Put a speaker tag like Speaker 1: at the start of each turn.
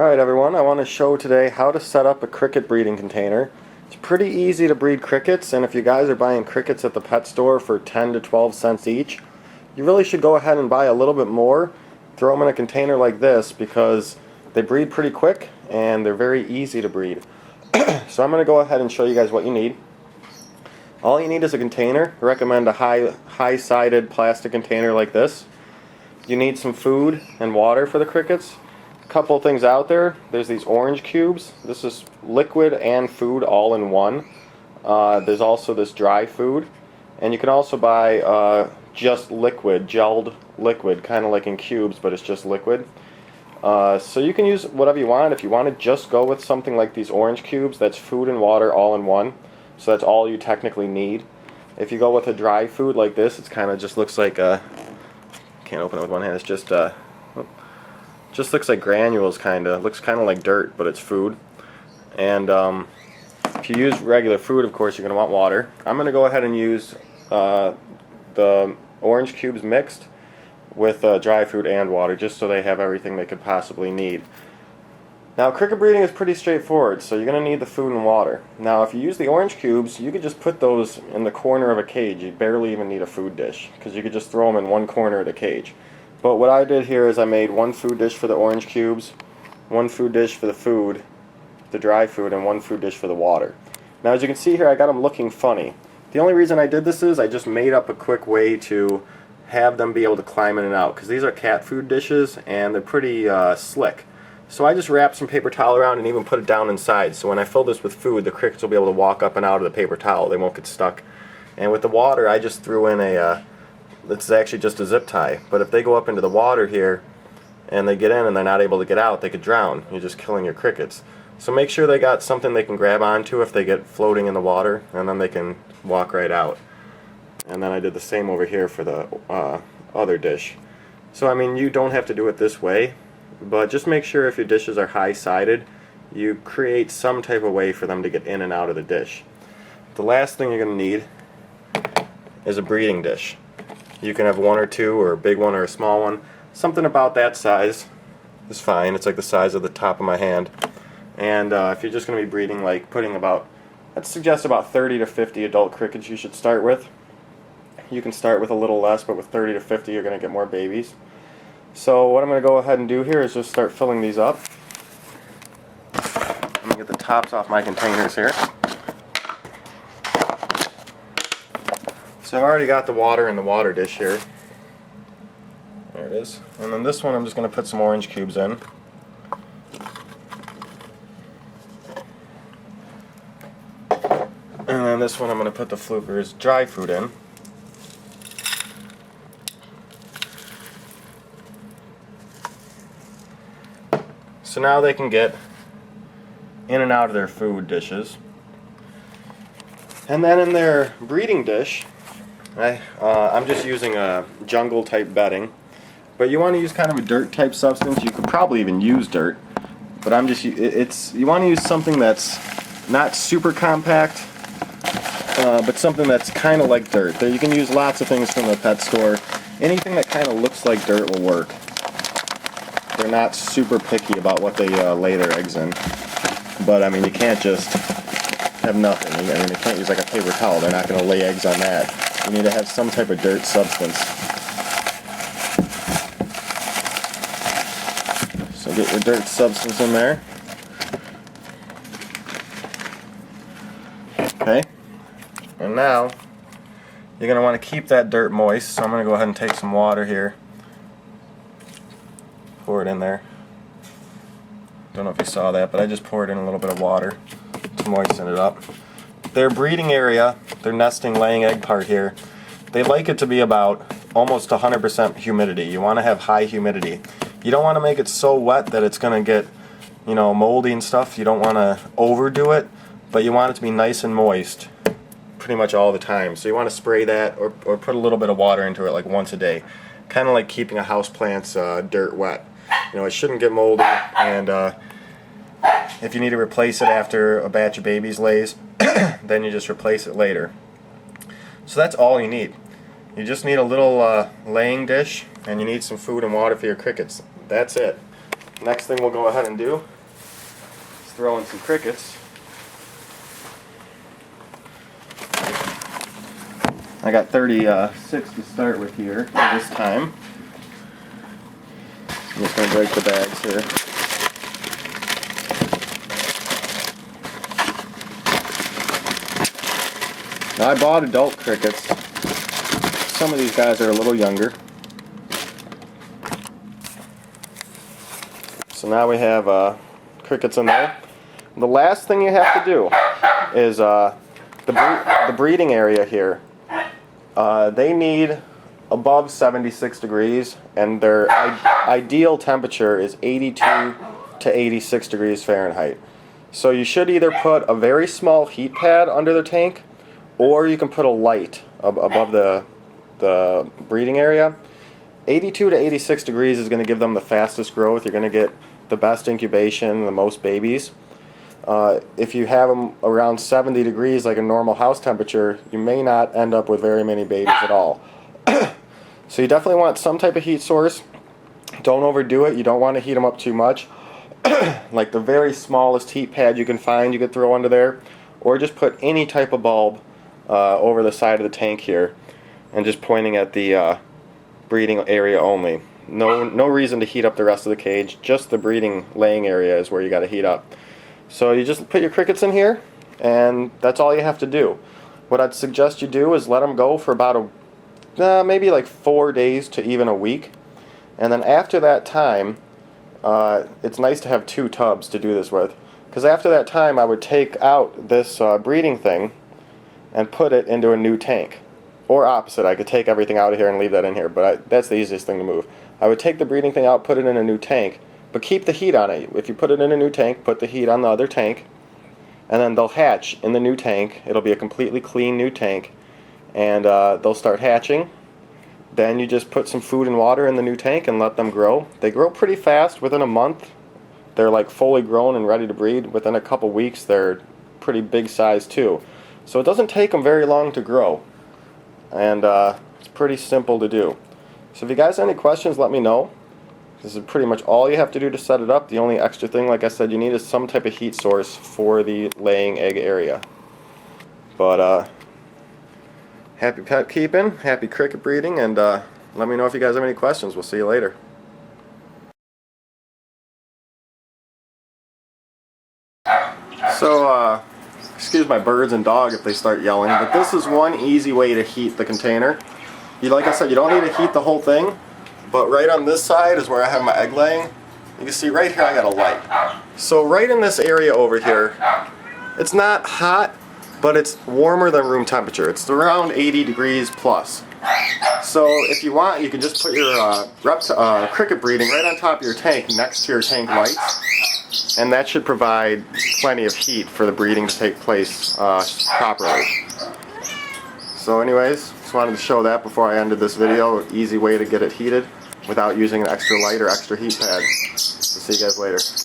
Speaker 1: Alright everyone, I want to show today how to set up a cricket breeding container. It's pretty easy to breed crickets, and if you guys are buying crickets at the pet store for 10 to 12 cents each, you really should go ahead and buy a little bit more, throw them in a container like this, because they breed pretty quick and they're very easy to breed. So I'm going to go ahead and show you guys what you need. All you need is a container. I recommend a high-sided plastic container like this. You need some food and water for the crickets. Couple things out there. There's these orange cubes. This is liquid and food all in one. There's also this dry food, and you can also buy just liquid, gelled liquid, kind of like in cubes, but it's just liquid. So you can use whatever you want. If you want to just go with something like these orange cubes, that's food and water all in one. So that's all you technically need. If you go with a dry food like this, it's kind of just looks like can't open it with one hand. It's just looks like granules, looks kind of like dirt, but it's food. And if you use regular food, of course, you're going to want water. I'm going to go ahead and use the orange cubes mixed with dry food and water, just so they have everything they could possibly need. Now, cricket breeding is pretty straightforward, so you're going to need the food and water. Now, if you use the orange cubes, you could just put those in the corner of a cage. You barely even need a food dish, because you could just throw them in one corner of the cage. But what I did here is I made one food dish for the orange cubes, one food dish for the food, the dry food, and one food dish for the water. Now, as you can see here, I got them looking funny. The only reason I did this is I just made up a quick way to have them be able to climb in and out, because these are cat food dishes and they're pretty slick. So I just wrapped some paper towel around and even put it down inside, so when I fill this with food, the crickets will be able to walk up and out of the paper towel. They won't get stuck. And with the water, I just threw in it's actually just a zip tie, but if they go up into the water here and they get in and they're not able to get out, they could drown. You're just killing your crickets. So make sure they got something they can grab onto if they get floating in the water, and then they can walk right out. And then I did the same over here for the other dish. So I mean, you don't have to do it this way, but just make sure if your dishes are high-sided, you create some type of way for them to get in and out of the dish. The last thing you're going to need is a breeding dish. You can have one or two, or a big one or a small one. Something about that size is fine. It's like the size of the top of my hand. And if you're just going to be breeding, like putting I'd suggest about 30 to 50 adult crickets you should start with. You can start with a little less, but with 30 to 50 you're going to get more babies. So what I'm going to go ahead and do here is just start filling these up. I'm going to get the tops off my containers here. So I've already got the water in the water dish here. There it is. And then this one I'm just going to put some orange cubes in. And then this one I'm going to put the Fluker's dry food in. So now they can get in and out of their food dishes. And then in their breeding dish, I'm just using a jungle type bedding, but you want to use kind of a dirt type substance. You could probably even use dirt, but you want to use something that's not super compact, but something that's kind of like dirt. You can use lots of things from the pet store. Anything that kind of looks like dirt will work. They're not super picky about what they lay their eggs in, but I mean, you can't just have nothing. I mean, they can't use like a paper towel. They're not going to lay eggs on that. You need to have some type of dirt substance. So get your dirt substance in there. Okay. And now you're going to want to keep that dirt moist. So I'm going to go ahead and take some water here. Pour it in there. Don't know if you saw that, but I just poured in a little bit of water to moisten it up. Their breeding area, their nesting, laying egg part here, they like it to be about almost 100% humidity. You want to have high humidity. You don't want to make it so wet that it's going to get, moldy and stuff. You don't want to overdo it, but you want it to be nice and moist pretty much all the time. So you want to spray that or put a little bit of water into it like once a day. Kind of like keeping a houseplant's dirt wet. It shouldn't get moldy, and if you need to replace it after a batch of babies lays, then you just replace it later. So that's all you need. You just need a little laying dish, and you need some food and water for your crickets. That's it. next thing we'll go ahead and do is throw in some crickets. I got 36 to start with here this time. I'm just going to break the bags here. Now I bought adult crickets. Some of these guys are a little younger. So now we have crickets in there. The last thing you have to do is the breeding area here. They need above 76 degrees, and their ideal temperature is 82 to 86 degrees Fahrenheit. So you should either put a very small heat pad under the tank, or you can put a light above the breeding area. 82 to 86 degrees is going to give them the fastest growth. You're going to get the best incubation, the most babies. If you have them around 70 degrees, like a normal house temperature, you may not end up with very many babies at all. So you definitely want some type of heat source. Don't overdo it. You don't want to heat them up too much. Like the very smallest heat pad you can find, you could throw under there, or just put any type of bulb over the side of the tank here, and just pointing at the breeding area only. No reason to heat up the rest of the cage. Just the breeding laying area is where you got to heat up. So you just put your crickets in here, and that's all you have to do. What I'd suggest you do is let them go for about maybe like 4 days to even a week, and then after that time, it's nice to have 2 tubs to do this with, because after that time I would take out this breeding thing and put it into a new tank. Or opposite, I could take everything out of here and leave that in here, but that's the easiest thing to move. I would take the breeding thing out, put it in a new tank, but keep the heat on it. If you put it in a new tank, put the heat on the other tank, and then they'll hatch in the new tank. It'll be a completely clean new tank, and they'll start hatching. Then you just put some food and water in the new tank and let them grow. They grow pretty fast. Within a month, they're like fully grown and ready to breed. Within a couple weeks, they're pretty big size too. So it doesn't take them very long to grow, and it's pretty simple to do. So if you guys have any questions, let me know. This is pretty much all you have to do to set it up. The only extra thing, like I said, you need is some type of heat source for the laying egg area. But happy pet keeping, happy cricket breeding, and let me know if you guys have any questions. We'll see you later. So, excuse my birds and dog if they start yelling, but this is one easy way to heat the container. Like I said, you don't need to heat the whole thing, but right on this side is where I have my egg laying. You can see right here I got a light. So right in this area over here, it's not hot, but it's warmer than room temperature. It's around 80 degrees plus. So if you want, you can just put your cricket breeding right on top of your tank next to your tank lights, and that should provide plenty of heat for the breeding to take place properly. So anyways, just wanted to show that before I ended this video. Easy way to get it heated without using an extra light or extra heat pad. We'll see you guys later.